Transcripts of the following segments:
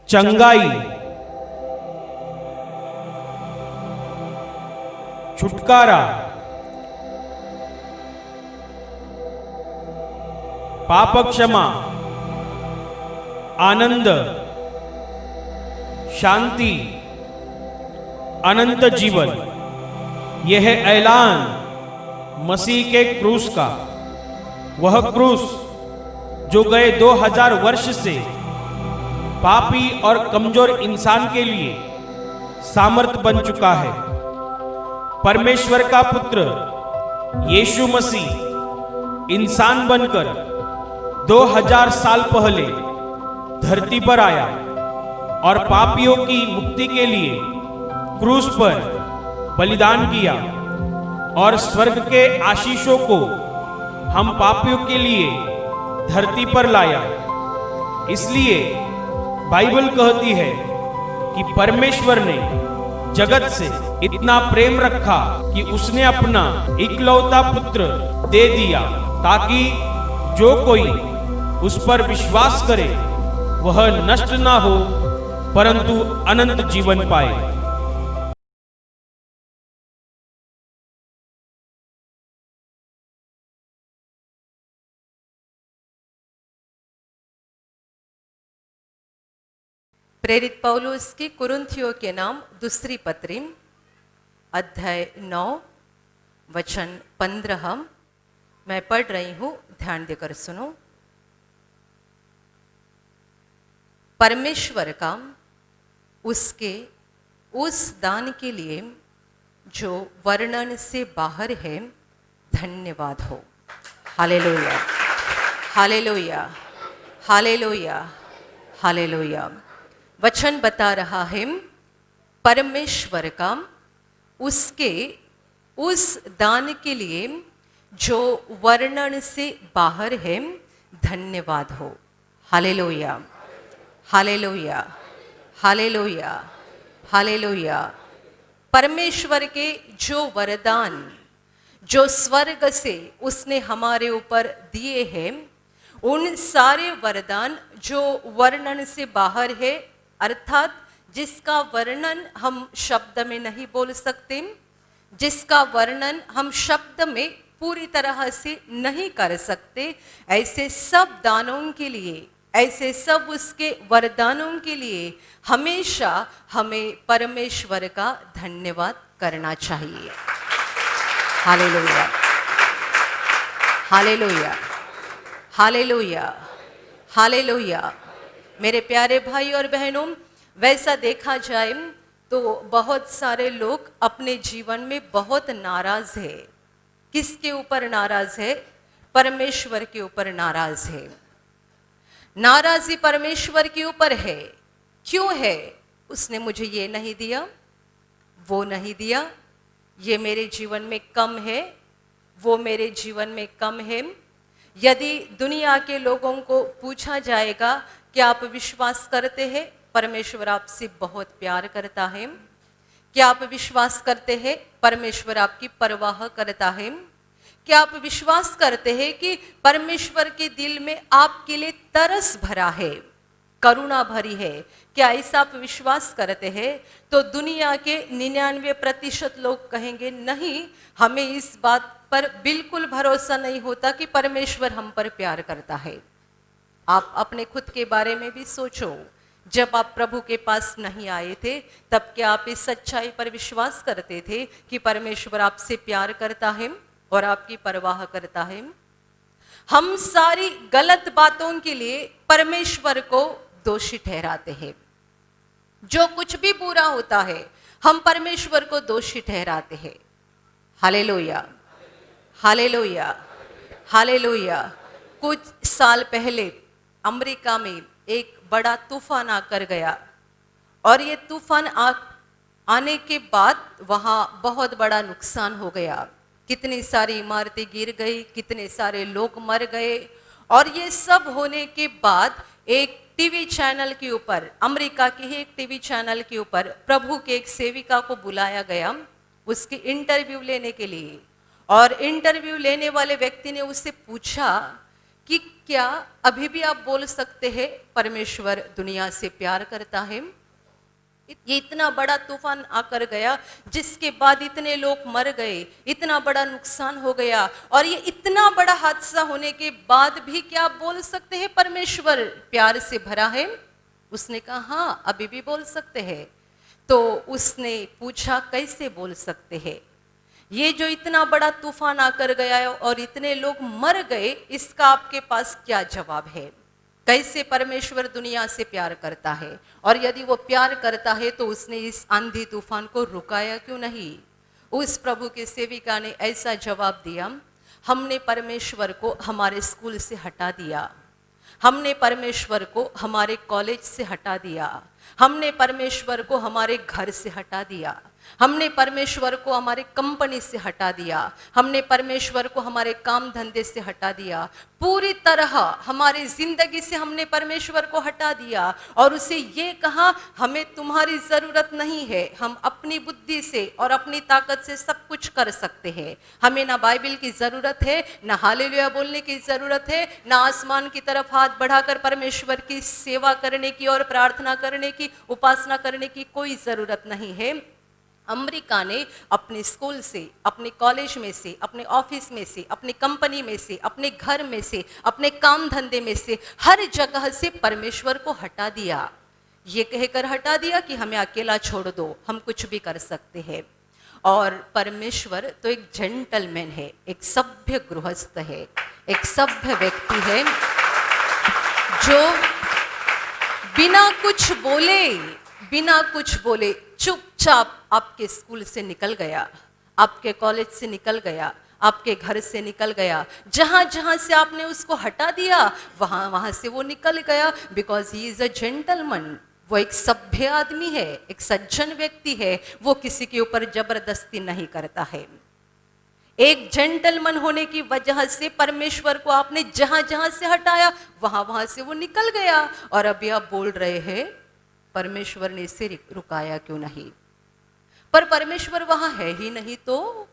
चंगाई, छुटकारा, पाप क्षमा, आनंद, शांति, अनंत जीवन। यह है ऐलान मसीह के क्रूस का। वह क्रूस जो गए 2000 वर्ष से पापी और कमजोर इंसान के लिए सामर्थ बन चुका है। परमेश्वर का पुत्र यीशु मसीह इंसान बनकर 2000 साल पहले धरती पर आया और पापियों की मुक्ति के लिए क्रूस पर बलिदान किया और स्वर्ग के आशीषों को हम पापियों के लिए धरती पर लाया। इसलिए बाइबल कहती है कि परमेश्वर ने जगत से इतना प्रेम रखा कि उसने अपना इकलौता पुत्र दे दिया, ताकि जो कोई उस पर विश्वास करे वह नष्ट ना हो परंतु अनंत जीवन पाए। प्रेरित पौलुस की कुरिन्थियों के नाम दूसरी पत्री अध्याय 9 वचन 15 मैं पढ़ रही हूं, ध्यान देकर सुनो। परमेश्वर का उसके उस दान के लिए जो वर्णन से बाहर है धन्यवाद हो। Hallelujah, hallelujah, hallelujah, hallelujah. वचन बता रहा है परमेश्वर का उसके उस दान के लिए जो वर्णन से बाहर है धन्यवाद हो। Hallelujah, hallelujah, hallelujah, hallelujah. परमेश्वर के जो वरदान जो स्वर्ग से उसने हमारे ऊपर दिए हैं, उन सारे वरदान जो वर्णन से बाहर है, अर्थात जिसका वर्णन हम शब्द में नहीं बोल सकते, जिसका वर्णन हम शब्द में पूरी तरह से नहीं कर सकते, ऐसे सब दानों के लिए, ऐसे सब उसके वरदानों के लिए हमेशा हमें परमेश्वर का धन्यवाद करना चाहिए। Hallelujah, hallelujah, hallelujah, hallelujah. मेरे प्यारे भाई और बहनों, वैसा देखा जाए तो बहुत सारे लोग अपने जीवन में बहुत नाराज है। किसके ऊपर नाराज है? परमेश्वर के ऊपर नाराज है। नाराजी परमेश्वर के ऊपर है। क्यों है? उसने मुझे ये नहीं दिया, वो नहीं दिया, ये मेरे जीवन में कम है, वो मेरे जीवन में कम है। यदि दुनिया के लोगों को पूछा जाएगा कि आप विश्वास करते हैं परमेश्वर आपसे बहुत प्यार करता है, क्या आप विश्वास करते हैं परमेश्वर आपकी परवाह करता है, क्या आप विश्वास करते हैं कि परमेश्वर के दिल में आपके लिए तरस भरा है, करुणा भरी है, क्या ऐसा आप विश्वास करते हैं? तो दुनिया के 99% लोग कहेंगे नहीं, हमें इस बात पर बिल्कुल भरोसा नहीं होता कि परमेश्वर हम पर प्यार करता है। आप अपने खुद के बारे में भी सोचो। जब आप प्रभु के पास नहीं आए थे तब क्या आप इस सच्चाई पर विश्वास करते थे कि परमेश्वर आपसे प्यार करता है और आपकी परवाह करता है? हम सारी गलत बातों के लिए परमेश्वर को दोषी ठहराते हैं। जो कुछ भी बुरा होता है हम परमेश्वर को दोषी ठहराते हैं। Hallelujah, hallelujah, hallelujah. कुछ साल पहले अमेरिका में एक बड़ा तूफान आकर गया और ये तूफान आने के बाद वहाँ बहुत बड़ा नुकसान हो गया। कितनी सारी इमारतें गिर गई, कितने सारे लोग मर गए। और ये सब होने के बाद एक टीवी चैनल के ऊपर, अमेरिका के ही एक टीवी चैनल के ऊपर प्रभु के एक सेविका को बुलाया गया उसकी इंटरव्यू लेने के लिए। और इंटरव्यू लेने वाले व्यक्ति ने उससे पूछा कि क्या अभी भी आप बोल सकते हैं परमेश्वर दुनिया से प्यार करता है? ये इतना बड़ा तूफान आकर गया, जिसके बाद इतने लोग मर गए, इतना बड़ा नुकसान हो गया, और ये इतना बड़ा हादसा होने के बाद भी क्या आप बोल सकते हैं परमेश्वर प्यार से भरा है? उसने कहा हाँ, अभी भी बोल सकते हैं। तो उसने पूछा कैसे बोल सकते हैं? ये जो इतना बड़ा तूफान आकर गया और इतने लोग मर गए, इसका आपके पास क्या जवाब है? कैसे परमेश्वर दुनिया से प्यार करता है? और यदि वो प्यार करता है तो उसने इस आंधी तूफान को रुकाया क्यों नहीं? उस प्रभु के सेविका ने ऐसा जवाब दिया, हमने परमेश्वर को हमारे स्कूल से हटा दिया, हमने परमेश्वर को हमारे कॉलेज से हटा दिया, हमने परमेश्वर को हमारे घर से हटा दिया, हमने परमेश्वर को हमारे कंपनी से हटा दिया, हमने परमेश्वर को हमारे काम धंधे से हटा दिया, पूरी तरह हमारी जिंदगी से हमने परमेश्वर को हटा दिया और उसे ये कहा हमें तुम्हारी जरूरत नहीं है, हम अपनी बुद्धि से और अपनी ताकत से सब कुछ कर सकते हैं, हमें ना बाइबल की जरूरत है, ना हालेलुया बोलने की जरूरत है, ना आसमान की तरफ हाथ बढ़ाकर परमेश्वर की सेवा करने की और प्रार्थना करने की, उपासना करने की कोई जरूरत नहीं है। अमेरिका ने अपने स्कूल से, अपने कॉलेज में से, अपने ऑफिस में से, अपनी कंपनी में से, अपने घर में से, अपने काम धंधे में से, हर जगह से परमेश्वर को हटा दिया। ये कहकर हटा दिया कि हमें अकेला छोड़ दो, हम कुछ भी कर सकते हैं। और परमेश्वर तो एक जेंटलमैन है, एक सभ्य गृहस्थ है, एक सभ्य व्यक्ति है जो बिना कुछ बोले चुपचाप आपके स्कूल से निकल गया, आपके कॉलेज से निकल गया, आपके घर से निकल गया, जहां जहां से आपने उसको हटा दिया वहां से वो निकल गया। Because he is a gentleman, वो एक सभ्य आदमी है, एक सज्जन व्यक्ति है, वो किसी के ऊपर जबरदस्ती नहीं करता है। एक जेंटलमैन होने की वजह से परमेश्वर को आपने जहां जहां से हटाया वहां से वो निकल गया। और अभी आप बोल रहे हैं परमेश्वर ने इसे रुकाया क्यों नहीं? पर परमेश्वर वहां है ही नहीं। तो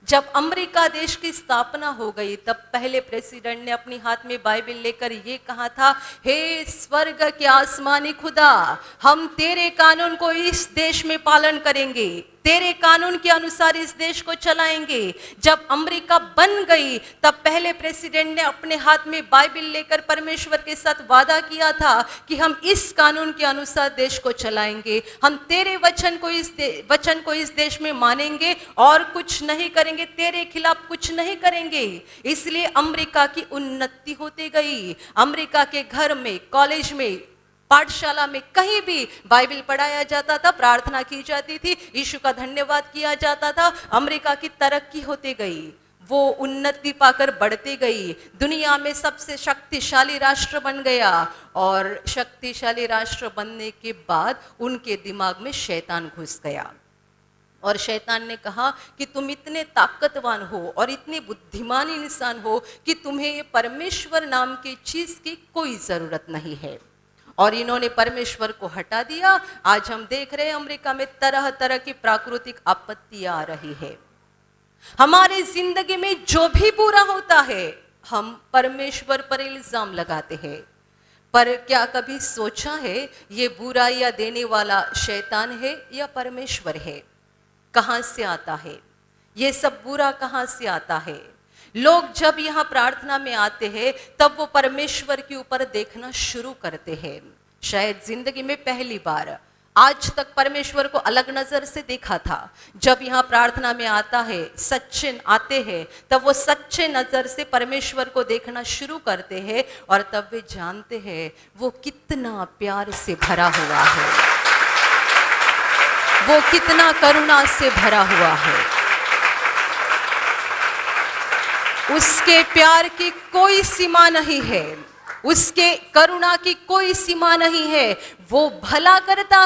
जब अमेरिका देश की स्थापना हो गई तब पहले प्रेसिडेंट ने अपनी हाथ में बाइबल लेकर ये कहा था, हे स्वर्ग के आसमानी खुदा, हम तेरे कानून को इस देश में पालन करेंगे, तेरे कानून के अनुसार इस देश को चलाएंगे। जब अमेरिका बन गई तब पहले प्रेसिडेंट ने अपने हाथ में बाइबल लेकर परमेश्वर के साथ वादा किया था कि हम इस कानून के अनुसार देश को चलाएंगे, हम तेरे वचन को इस देश में मानेंगे और कुछ नहीं करेंगे, तेरे खिलाफ कुछ नहीं करेंगे। इसलिए अमेरिका की उन्नति होती गई। अमेरिका के घर में, कॉलेज में, पाठशाला में, कहीं भी बाइबल पढ़ाया जाता था, प्रार्थना की जाती थी, यीशु का धन्यवाद किया जाता था। अमेरिका की तरक्की होती गई, वो उन्नति पाकर बढ़ती गई, दुनिया में सबसे शक्तिशाली राष्ट्र बन गया। और शक्तिशाली राष्ट्र बनने के बाद उनके दिमाग में शैतान घुस गया और शैतान ने कहा कि तुम इतने ताकतवान हो और इतने बुद्धिमान इंसान हो कि तुम्हें ये परमेश्वर नाम की चीज की कोई जरूरत नहीं है। और इन्होंने परमेश्वर को हटा दिया। आज हम देख रहे हैं अमेरिका में तरह तरह की प्राकृतिक आपत्तियां आ रही है। हमारी जिंदगी में जो भी बुरा होता है हम परमेश्वर पर इल्जाम लगाते हैं। पर क्या कभी सोचा है ये बुराइयां देने वाला शैतान है या परमेश्वर है? कहां से आता है ये सब बुरा? कहां से आता है? लोग जब यहाँ प्रार्थना में आते हैं तब वो परमेश्वर के ऊपर देखना शुरू करते हैं। शायद जिंदगी में पहली बार आज तक परमेश्वर को अलग नजर से देखा था। जब यहाँ प्रार्थना में आता है, सच्चे आते हैं, तब वो सच्चे नजर से परमेश्वर को देखना शुरू करते हैं और तब वे जानते हैं वो कितना प्यार से भरा हुआ है, वो कितना करुणा से भरा हुआ है। उसके प्यार की कोई सीमा नहीं है, उसके करुणा की कोई सीमा नहीं है। वो भला करता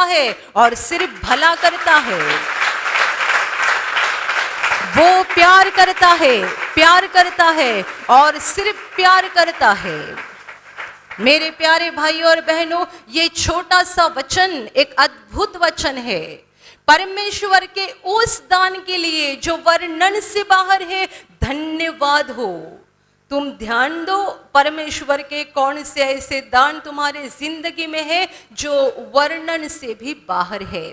है और सिर्फ भला करता है। वो प्यार करता है और सिर्फ प्यार करता है। मेरे प्यारे भाई और बहनों, ये छोटा सा वचन एक अद्भुत वचन है। परमेश्वर के उस दान के लिए जो वर्णन से बाहर है, धन्यवाद हो। तुम ध्यान दो परमेश्वर के कौन से ऐसे दान तुम्हारे जिंदगी में है जो वर्णन से भी बाहर है।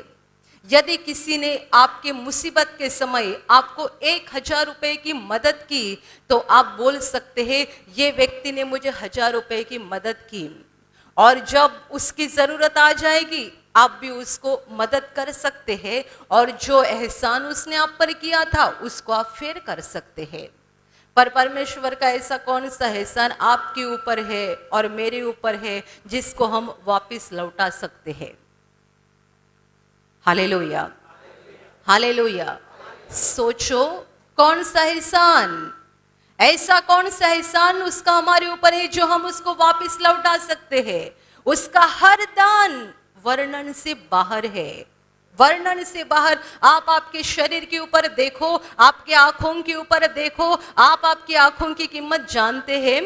यदि किसी ने आपके मुसीबत के समय आपको 1,000 रुपए की मदद की तो आप बोल सकते हैं ये व्यक्ति ने मुझे 1,000 रुपए की मदद की, और जब उसकी जरूरत आ जाएगी आप भी उसको मदद कर सकते हैं, और जो एहसान उसने आप पर किया था उसको आप फेर कर सकते हैं। पर परमेश्वर का ऐसा कौन सा एहसान आपके ऊपर है और मेरे ऊपर है जिसको हम वापस लौटा सकते हैं? Hallelujah, hallelujah. सोचो कौन सा एहसान, ऐसा कौन सा एहसान उसका हमारे ऊपर है जो हम उसको वापस लौटा सकते हैं। उसका हर दान वर्णन से बाहर है, वर्णन से बाहर। आप आपके शरीर के ऊपर देखो, आपके आंखों के ऊपर देखो, आप आपकी आंखों की कीमत जानते हैं,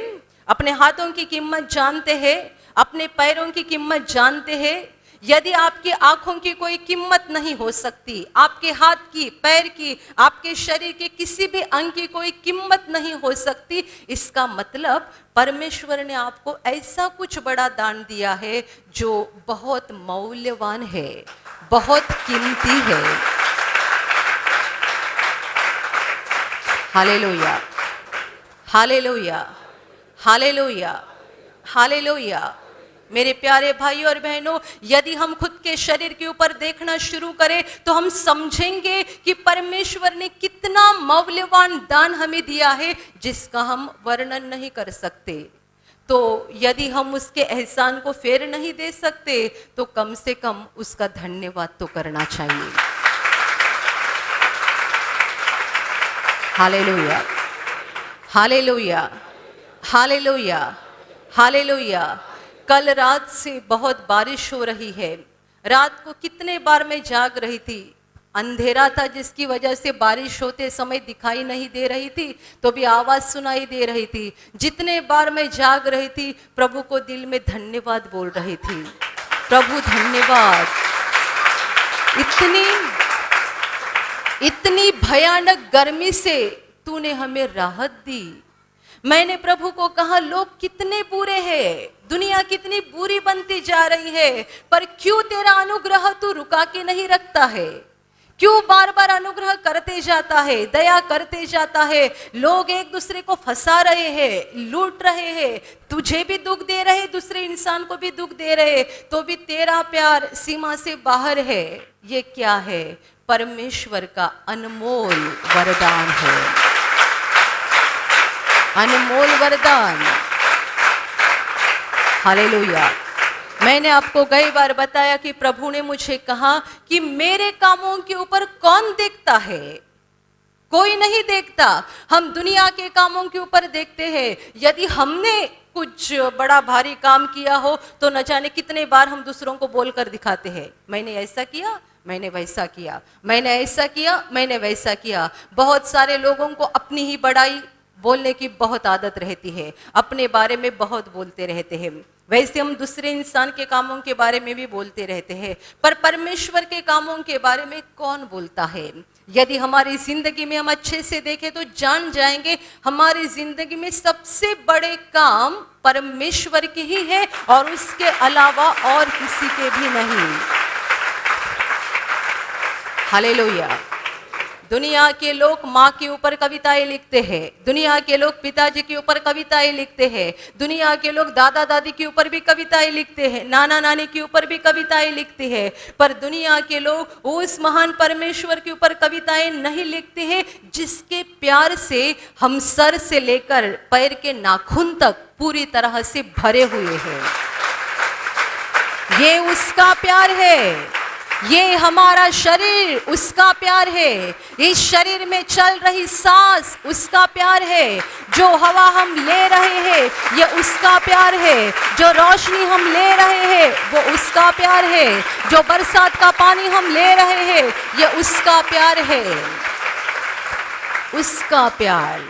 अपने हाथों की कीमत जानते हैं, अपने पैरों की कीमत जानते हैं। यदि आपकी आंखों की कोई कीमत नहीं हो सकती, आपके हाथ की, पैर की, आपके शरीर के किसी भी अंग की कोई कीमत नहीं हो सकती, इसका मतलब परमेश्वर ने आपको ऐसा कुछ बड़ा दान दिया है जो बहुत मूल्यवान है, बहुत कीमती है। Hallelujah, hallelujah, hallelujah, hallelujah. मेरे प्यारे भाई और बहनों, यदि हम खुद के शरीर के ऊपर देखना शुरू करें तो हम समझेंगे कि परमेश्वर ने कितना मूल्यवान दान हमें दिया है जिसका हम वर्णन नहीं कर सकते। तो यदि हम उसके एहसान को फेर नहीं दे सकते तो कम से कम उसका धन्यवाद तो करना चाहिए। Hallelujah, hallelujah, hallelujah, hallelujah. कल रात से बहुत बारिश हो रही है। रात को कितने बार मैं जाग रही थी, अंधेरा था जिसकी वजह से बारिश होते समय दिखाई नहीं दे रही थी तो भी आवाज सुनाई दे रही थी। जितने बार मैं जाग रही थी प्रभु को दिल में धन्यवाद बोल रही थी, प्रभु धन्यवाद, इतनी भयानक गर्मी से तूने हमें राहत दी। मैंने प्रभु को कहा लोग कितने बुरे हैं, दुनिया कितनी बुरी बनती जा रही है, पर क्यों तेरा अनुग्रह तू रुका के नहीं रखता है? क्यों बार बार अनुग्रह करते जाता है, दया करते जाता है? लोग एक दूसरे को फंसा रहे हैं, लूट रहे हैं, तुझे भी दुख दे रहे, दूसरे इंसान को भी दुख दे रहे, तो भी तेरा प्यार सीमा से बाहर है। ये क्या है? परमेश्वर का अनमोल वरदान है, अनमोल वरदान। हालेलुया। मैंने आपको कई बार बताया कि प्रभु ने मुझे कहा कि मेरे कामों के ऊपर कौन देखता है? कोई नहीं देखता। हम दुनिया के कामों के ऊपर देखते हैं। यदि हमने कुछ बड़ा भारी काम किया हो तो न जाने कितने बार हम दूसरों को बोलकर दिखाते हैं, मैंने ऐसा किया, मैंने वैसा किया, मैंने ऐसा किया, मैंने वैसा किया। बहुत सारे लोगों को अपनी ही बड़ाई बोलने की बहुत आदत रहती है, अपने बारे में बहुत बोलते रहते हैं। वैसे हम दूसरे इंसान के कामों के बारे में भी बोलते रहते हैं, पर परमेश्वर के कामों के बारे में कौन बोलता है? यदि हमारी जिंदगी में हम अच्छे से देखें तो जान जाएंगे हमारी जिंदगी में सबसे बड़े काम परमेश्वर के ही है और उसके अलावा और किसी के भी नहीं। हालेलुया। दुनिया के लोग माँ के ऊपर कविताएं लिखते हैं, दुनिया के लोग पिताजी के ऊपर कविताएं लिखते हैं, दुनिया के लोग दादा दादी के ऊपर भी कविताएं लिखते हैं, नाना नानी के ऊपर भी कविताएं लिखते हैं, पर दुनिया के लोग उस महान परमेश्वर के ऊपर कविताएं नहीं लिखते हैं जिसके प्यार से हम सर से लेकर पैर के नाखून तक पूरी तरह से भरे हुए हैं। ये उसका प्यार है, ये हमारा शरीर उसका प्यार है, इस शरीर में चल रही सांस उसका प्यार है, जो हवा हम ले रहे हैं ये उसका प्यार है, जो रोशनी हम ले रहे हैं वो उसका प्यार है, जो बरसात का पानी हम ले रहे हैं ये उसका प्यार है, उसका प्यार,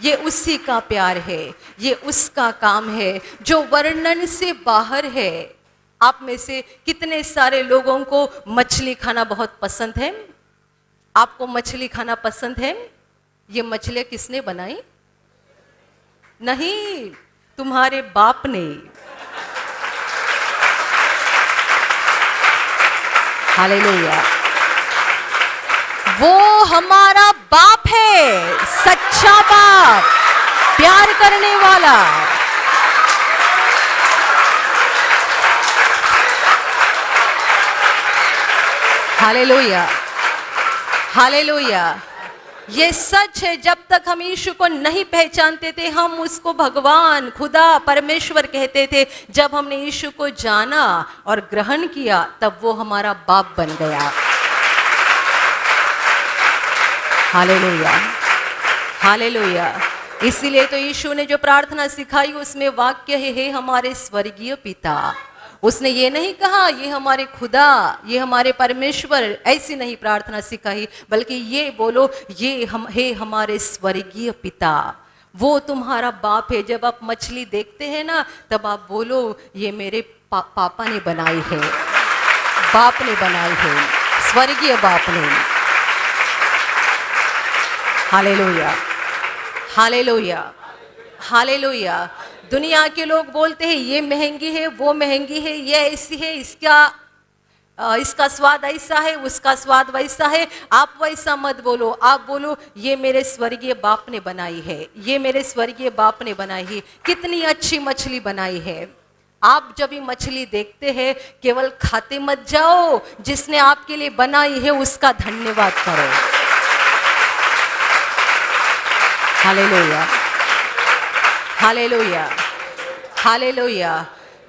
ये उसी का प्यार है, ये उसका काम है जो वर्णन से बाहर है। आप में से कितने सारे लोगों को मछली खाना बहुत पसंद है? आपको मछली खाना पसंद है? ये मछलियां किसने बनाई? नहीं, तुम्हारे बाप ने। हालेलुया। वो हमारा बाप है, सच्चा बाप, प्यार करने वाला। Hallelujah, hallelujah. ये सच है, जब तक हम यीशु को नहीं पहचानते थे हम उसको भगवान, खुदा, परमेश्वर कहते थे। जब हमने यीशु को जाना और ग्रहण किया तब वो हमारा बाप बन गया। Hallelujah, hallelujah. इसीलिए तो यीशु ने जो प्रार्थना सिखाई उसमें वाक्य है, हे हमारे स्वर्गीय पिता। उसने ये नहीं कहा ये हमारे खुदा, ये हमारे परमेश्वर, ऐसी नहीं प्रार्थना सिखाई, बल्कि ये बोलो हे हमारे स्वर्गीय पिता। वो तुम्हारा बाप है। जब आप मछली देखते हैं ना तब आप बोलो ये मेरे पापा ने बनाई है, बाप ने बनाई है, स्वर्गीय बाप ने। Hallelujah, hallelujah, hallelujah. दुनिया के लोग बोलते हैं ये महंगी है, वो महंगी है, ये ऐसी है, इसका स्वाद ऐसा है, उसका स्वाद वैसा है। आप वैसा मत बोलो, आप बोलो ये मेरे स्वर्गीय बाप ने बनाई है, ये मेरे स्वर्गीय बाप ने बनाई है। कितनी अच्छी मछली बनाई है। आप जब ये मछली देखते हैं केवल खाते मत जाओ, जिसने आपके लिए बनाई है उसका धन्यवाद करो। Hallelujah, hallelujah, hallelujah.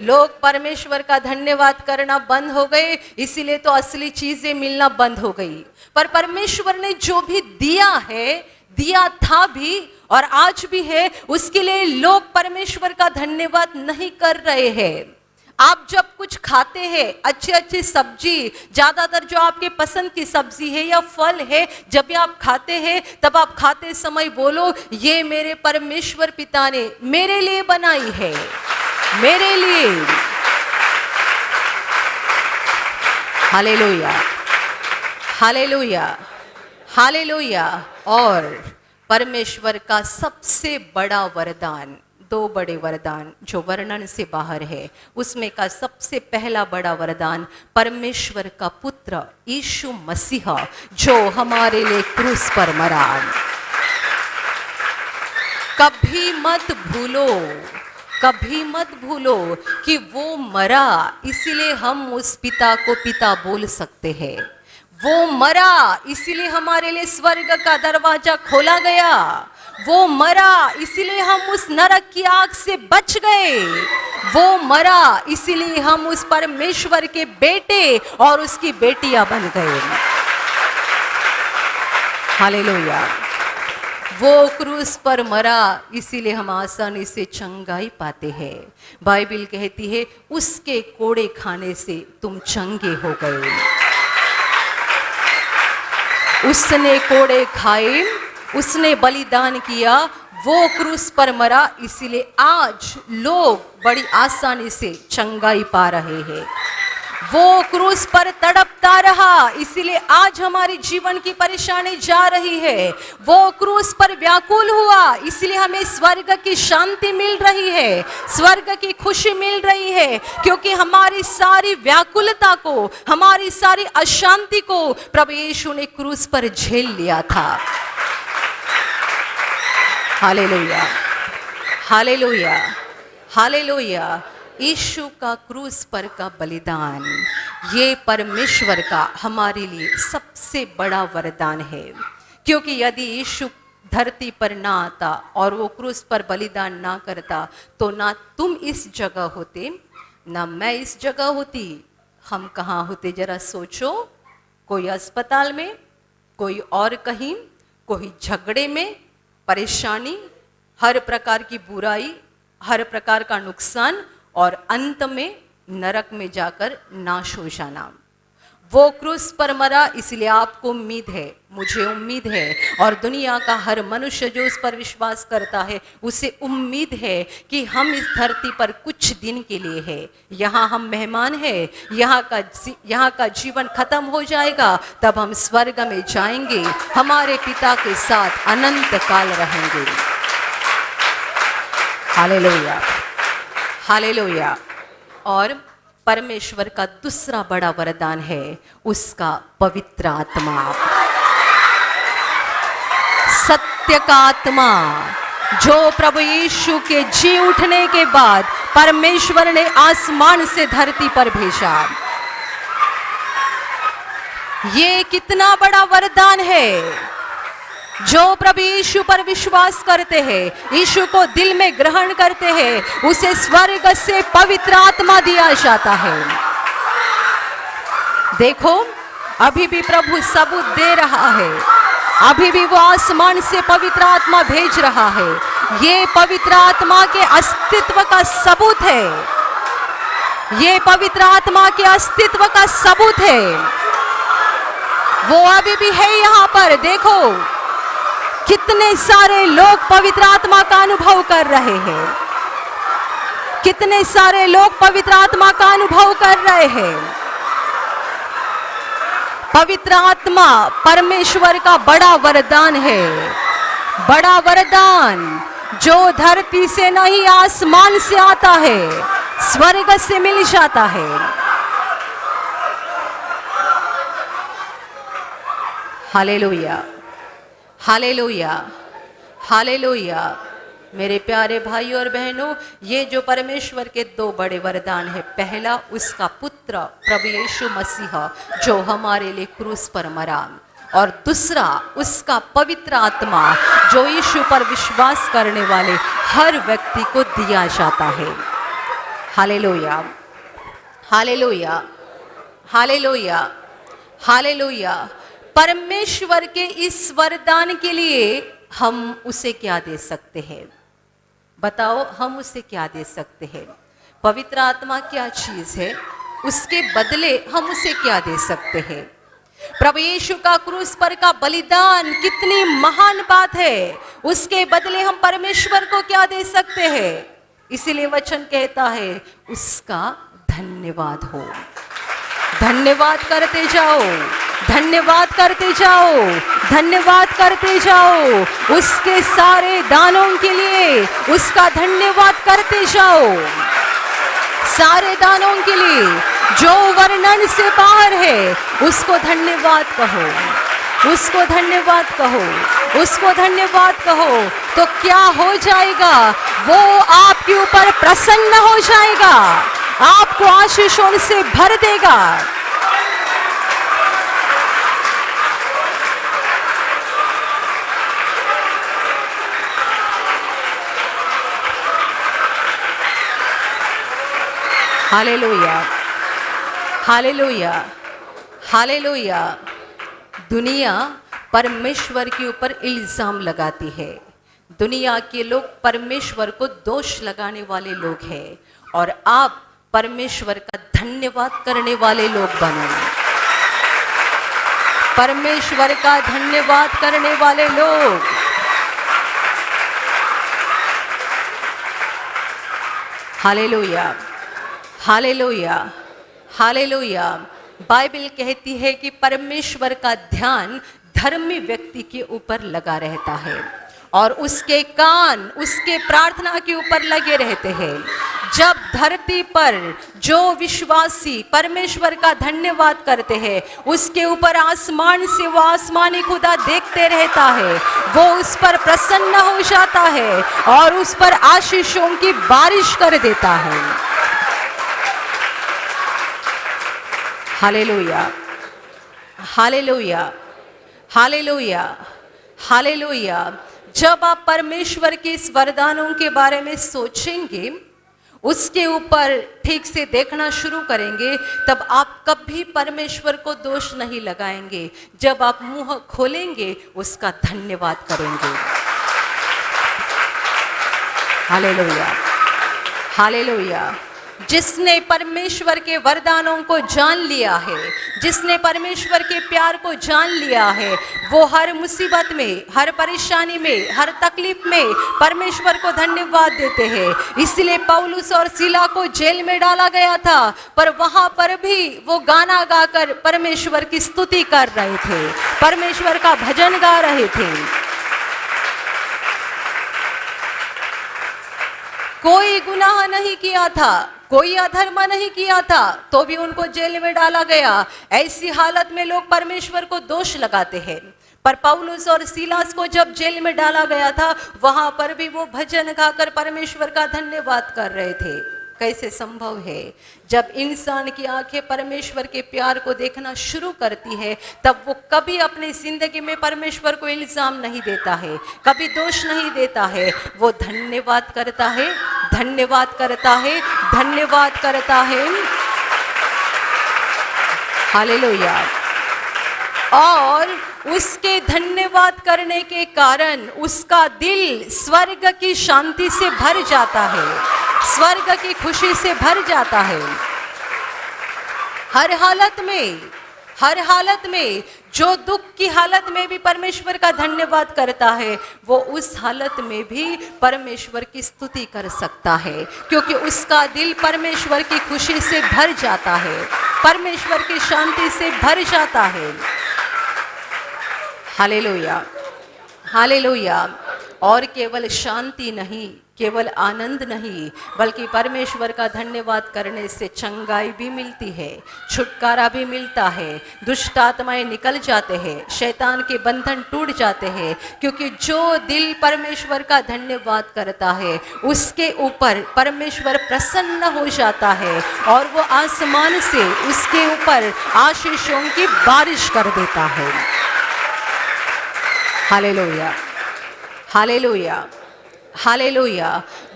लोग परमेश्वर का धन्यवाद करना बंद हो गए, इसीलिए तो असली चीजें मिलना बंद हो गई। पर परमेश्वर ने जो भी दिया है, दिया था भी और आज भी है, उसके लिए लोग परमेश्वर का धन्यवाद नहीं कर रहे हैं। आप जब कुछ खाते हैं, अच्छी अच्छी सब्जी, ज्यादातर जो आपके पसंद की सब्जी है या फल है, जब भी आप खाते हैं तब आप खाते समय बोलो ये मेरे परमेश्वर पिता ने मेरे लिए बनाई है, मेरे लिए। Hallelujah, hallelujah, hallelujah. और परमेश्वर का सबसे बड़ा वरदान, दो बड़े वरदान जो वर्णन से बाहर है, उसमें का सबसे पहला बड़ा वरदान परमेश्वर का पुत्र यीशु मसीह जो हमारे लिए क्रूस पर मरा। कभी मत भूलो, कभी मत भूलो कि वो मरा, इसीलिए हम उस पिता को पिता बोल सकते हैं। वो मरा इसीलिए हमारे लिए स्वर्ग का दरवाजा खोला गया। वो मरा इसीलिए हम उस नरक की आग से बच गए। वो मरा इसीलिए हम उस परमेश्वर के बेटे और उसकी बेटियां बन गए। हालेलुया। वो क्रूस पर मरा इसीलिए हम आसानी से चंगाई पाते हैं। बाइबल कहती है उसके कोड़े खाने से तुम चंगे हो गए। उसने कोड़े खाए, उसने बलिदान किया, वो क्रूस पर मरा, इसीलिए आज लोग बड़ी आसानी से चंगाई पा रहे हैं। वो क्रूस पर तड़पता रहा, इसीलिए आज हमारे जीवन की परेशानी जा रही है। वो क्रूस पर व्याकुल हुआ, इसीलिए हमें स्वर्ग की शांति मिल रही है, स्वर्ग की खुशी मिल रही है, क्योंकि हमारी सारी व्याकुलता को, हमारी सारी अशांति को प्रभु यीशु ने क्रूस पर झेल लिया था। Hallelujah, hallelujah, hallelujah. यीशु का क्रूस पर का बलिदान, ये परमेश्वर का हमारे लिए सबसे बड़ा वरदान है। क्योंकि यदि यीशु धरती पर ना आता और वो क्रूस पर बलिदान ना करता तो ना तुम इस जगह होते, ना मैं इस जगह होती। हम कहाँ होते जरा सोचो। कोई अस्पताल में, कोई और कहीं, कोई झगड़े में, परेशानी, हर प्रकार की बुराई, हर प्रकार का नुकसान और अंत में नरक में जाकर नाश हो जाना। वो क्रूस पर मरा, इसलिए आपको उम्मीद है, मुझे उम्मीद है, और दुनिया का हर मनुष्य जो उस पर विश्वास करता है उसे उम्मीद है कि हम इस धरती पर कुछ दिन के लिए है। यहाँ हम मेहमान हैं, यहाँ का जीवन खत्म हो जाएगा, तब हम स्वर्ग में जाएंगे, हमारे पिता के साथ अनंत काल रहेंगे। Hallelujah, hallelujah. और परमेश्वर का दूसरा बड़ा वरदान है उसका पवित्र आत्मा, सत्य का आत्मा, जो प्रभु यीशु के जी उठने के बाद परमेश्वर ने आसमान से धरती पर भेजा। ये कितना बड़ा वरदान है। जो प्रभु यीशु पर विश्वास करते हैं, यीशु को दिल में ग्रहण करते हैं, उसे स्वर्ग से पवित्र आत्मा दिया जाता है। देखो, अभी भी प्रभु सबूत दे रहा है, अभी भी वो आसमान से पवित्र आत्मा भेज रहा है। ये पवित्र आत्मा के अस्तित्व का सबूत है, ये पवित्र आत्मा के अस्तित्व का सबूत है। वो अभी भी है यहाँ पर। देखो कितने सारे लोग पवित्र आत्मा का अनुभव कर रहे हैं, कितने सारे लोग पवित्र आत्मा का अनुभव कर रहे हैं। पवित्र आत्मा परमेश्वर का बड़ा वरदान है, बड़ा वरदान जो धरती से नहीं आसमान से आता है, स्वर्ग से मिल जाता है। Hallelujah, hallelujah, hallelujah. मेरे प्यारे भाई और बहनों, ये जो परमेश्वर के दो बड़े वरदान है, पहला उसका पुत्र प्रभु यीशु मसीह जो हमारे लिए क्रूस पर मरा, और दूसरा उसका पवित्र आत्मा जो यीशु पर विश्वास करने वाले हर व्यक्ति को दिया जाता है। Hallelujah, hallelujah, hallelujah, hallelujah. परमेश्वर के इस वरदान के लिए हम उसे क्या दे सकते हैं? बताओ, हम उसे क्या दे सकते हैं? पवित्र आत्मा क्या चीज है? उसके बदले हम उसे क्या दे सकते हैं? प्रभु यीशु का क्रूस पर का बलिदान कितनी महान बात है। उसके बदले हम परमेश्वर को क्या दे सकते हैं? इसीलिए वचन कहता है उसका धन्यवाद हो। धन्यवाद करते जाओ, धन्यवाद करते जाओ, धन्यवाद करते जाओ। उसके सारे दानों के लिए उसका धन्यवाद करते जाओ, सारे दानों के लिए जो वर्णन से बाहर है, उसको धन्यवाद कहो, उसको धन्यवाद कहो, उसको धन्यवाद कहो। तो क्या हो जाएगा? वो आपके ऊपर प्रसन्न हो जाएगा, आपको आशीषों से भर देगा। Hallelujah, hallelujah, hallelujah. दुनिया परमेश्वर के ऊपर इल्जाम लगाती है। दुनिया के लोग परमेश्वर को दोष लगाने वाले लोग हैं, और आप परमेश्वर का धन्यवाद करने वाले लोग बनो। परमेश्वर का धन्यवाद करने वाले लोग। Hallelujah, hallelujah, hallelujah. बाइबल कहती है कि परमेश्वर का ध्यान धर्मी व्यक्ति के ऊपर लगा रहता है, और उसके कान उसके प्रार्थना के ऊपर लगे रहते हैं। जब धरती पर जो विश्वासी परमेश्वर का धन्यवाद करते हैं, उसके ऊपर आसमान से वो आसमानी खुदा देखते रहता है, वो उस पर प्रसन्न हो जाता है और उस पर आशीषों की बारिश कर देता है। Hallelujah, hallelujah, hallelujah, hallelujah. जब आप परमेश्वर के इस वरदानों के बारे में सोचेंगे, उसके ऊपर ठीक से देखना शुरू करेंगे, तब आप कभी परमेश्वर को दोष नहीं लगाएंगे। जब आप मुंह खोलेंगे, उसका धन्यवाद करेंगे। Hallelujah, hallelujah. जिसने परमेश्वर के वरदानों को जान लिया है, जिसने परमेश्वर के प्यार को जान लिया है, वो हर मुसीबत में, हर परेशानी में, हर तकलीफ में परमेश्वर को धन्यवाद देते हैं। इसलिए पौलुस और सीला को जेल में डाला गया था, पर वहां पर भी वो गाना गाकर परमेश्वर की स्तुति कर रहे थे, परमेश्वर का भजन गा रहे थे। कोई गुनाह नहीं किया था, कोई अधर्म नहीं किया था, तो भी उनको जेल में डाला गया। ऐसी हालत में लोग परमेश्वर को दोष लगाते हैं। पर पौलुस और सीलास को जब जेल में डाला गया था, वहां पर भी वो भजन गाकर परमेश्वर का धन्यवाद कर रहे थे। कैसे संभव है? जब इंसान की आंखें परमेश्वर के प्यार को देखना शुरू करती है, तब वो कभी अपनी जिंदगी में परमेश्वर को इल्जाम नहीं देता है, कभी दोष नहीं देता है। वो धन्यवाद करता है, धन्यवाद करता है, धन्यवाद करता है। हालेलुया। और उसके धन्यवाद करने के कारण उसका दिल स्वर्ग की शांति से भर जाता है, स्वर्ग की खुशी से भर जाता है। हर हालत में जो दुख की हालत में भी परमेश्वर का धन्यवाद करता है, वो उस हालत में भी परमेश्वर की स्तुति कर सकता है, क्योंकि उसका दिल परमेश्वर की खुशी से भर जाता है, परमेश्वर की शांति से भर जाता है। Hallelujah, hallelujah. और केवल शांति नहीं, केवल आनंद नहीं, बल्कि परमेश्वर का धन्यवाद करने से चंगाई भी मिलती है, छुटकारा भी मिलता है, दुष्ट आत्माएं निकल जाते हैं, शैतान के बंधन टूट जाते हैं। क्योंकि जो दिल परमेश्वर का धन्यवाद करता है, उसके ऊपर परमेश्वर प्रसन्न हो जाता है और वो आसमान से उसके ऊपर आशीषों की बारिश कर देता है। Hallelujah, hallelujah, hallelujah.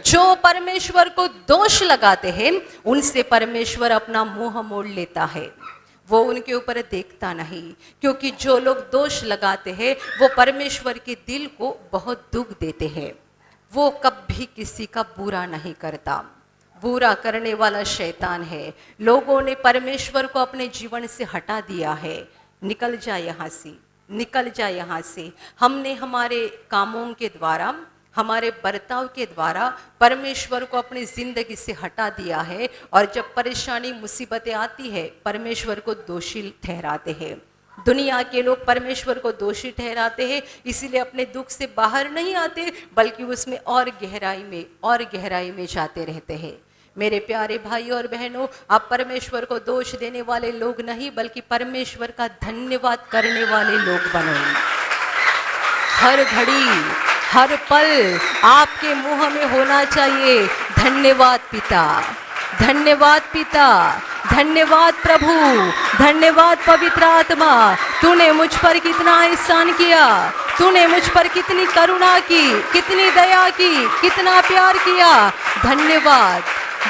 जो परमेश्वर को दोष लगाते हैं, उनसे परमेश्वर अपना मुंह मोड़ लेता है, वो उनके ऊपर देखता नहीं। क्योंकि जो लोग दोष लगाते हैं, वो परमेश्वर के दिल को बहुत दुख देते हैं। वो कभी किसी का बुरा नहीं करता। बुरा करने वाला शैतान है। लोगों ने परमेश्वर को अपने जीवन से हटा दिया है। निकल जा यहाँ से, निकल जा यहाँ से। हमने हमारे कामों के द्वारा, हमारे बर्ताव के द्वारा परमेश्वर को अपनी जिंदगी से हटा दिया है। और जब परेशानी मुसीबतें आती है, परमेश्वर को दोषी ठहराते हैं। दुनिया के लोग परमेश्वर को दोषी ठहराते हैं, इसीलिए अपने दुख से बाहर नहीं आते, बल्कि उसमें और गहराई में जाते रहते हैं। मेरे प्यारे भाई और बहनों, आप परमेश्वर को दोष देने वाले लोग नहीं, बल्कि परमेश्वर का धन्यवाद करने वाले लोग बनो। हर घड़ी, हर पल आपके मुंह में होना चाहिए धन्यवाद पिता, धन्यवाद पिता, धन्यवाद प्रभु, धन्यवाद पवित्र आत्मा। तूने मुझ पर कितना एहसान किया, तूने मुझ पर कितनी करुणा की, कितनी दया की, कितना प्यार किया। धन्यवाद,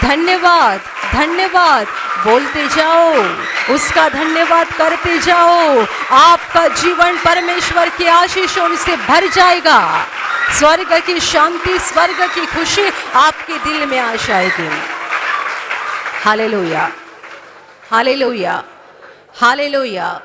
धन्यवाद, धन्यवाद। बोलते जाओ, उसका धन्यवाद करते जाओ। आपका जीवन परमेश्वर के आशीषों से भर जाएगा। स्वर्ग की शांति, स्वर्ग की खुशी आपके दिल में आ जाएगी। Hallelujah, hallelujah, hallelujah.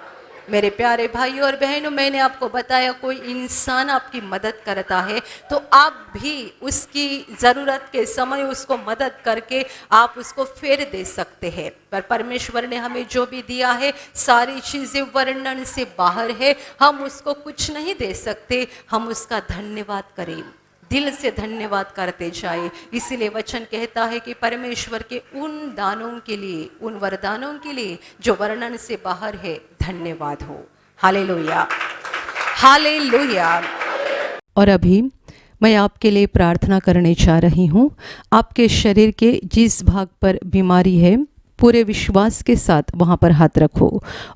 मेरे प्यारे भाई और बहनों, मैंने आपको बताया कोई इंसान आपकी मदद करता है, तो आप भी उसकी ज़रूरत के समय उसको मदद करके आप उसको फेर दे सकते हैं। पर परमेश्वर ने हमें जो भी दिया है, सारी चीज़ें वर्णन से बाहर है। हम उसको कुछ नहीं दे सकते, हम उसका धन्यवाद करें, दिल से धन्यवाद करते जाए। इसीलिए वचन कहता है कि परमेश्वर के उन दानों के लिए, उन वरदानों के लिए जो वर्णन से बाहर है, धन्यवाद हो। Hallelujah, hallelujah. और अभी मैं आपके लिए प्रार्थना करने जा रही हूँ। आपके शरीर के जिस भाग पर बीमारी है, पूरे विश्वास के साथ वहाँ पर हाथ रखो।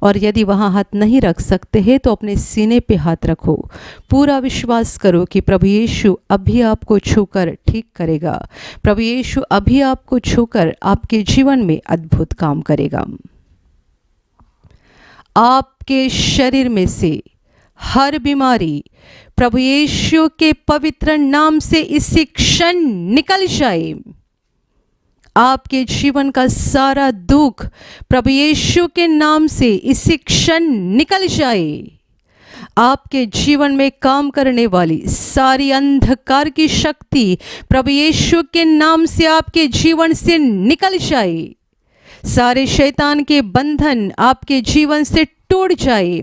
और यदि वहाँ हाथ नहीं रख सकते हैं तो अपने सीने पे हाथ रखो। पूरा विश्वास करो कि प्रभु यीशु अभी आपको छूकर ठीक करेगा। प्रभु यीशु अभी आपको छूकर आपके जीवन में अद्भुत काम करेगा। आपके शरीर में से हर बीमारी प्रभु यीशु के पवित्र नाम से इसी क्षण निकल जाए। आपके जीवन का सारा दुख प्रभु यीशु के नाम से इसी क्षण निकल जाए। आपके जीवन में काम करने वाली सारी अंधकार की शक्ति प्रभु यीशु के नाम से आपके जीवन से निकल जाए। सारे शैतान के बंधन आपके जीवन से टूट जाए।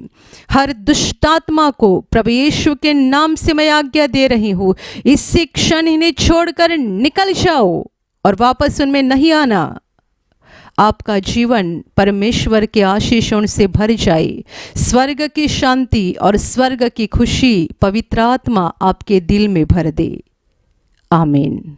हर दुष्टात्मा को प्रभु यीशु के नाम से मैं आज्ञा दे रही हूँ, इसी क्षण इन्हें छोड़कर निकल जाओ और वापस उनमें नहीं आना। आपका जीवन परमेश्वर के आशीषों से भर जाए। स्वर्ग की शांति और स्वर्ग की खुशी पवित्र आत्मा आपके दिल में भर दे। आमीन।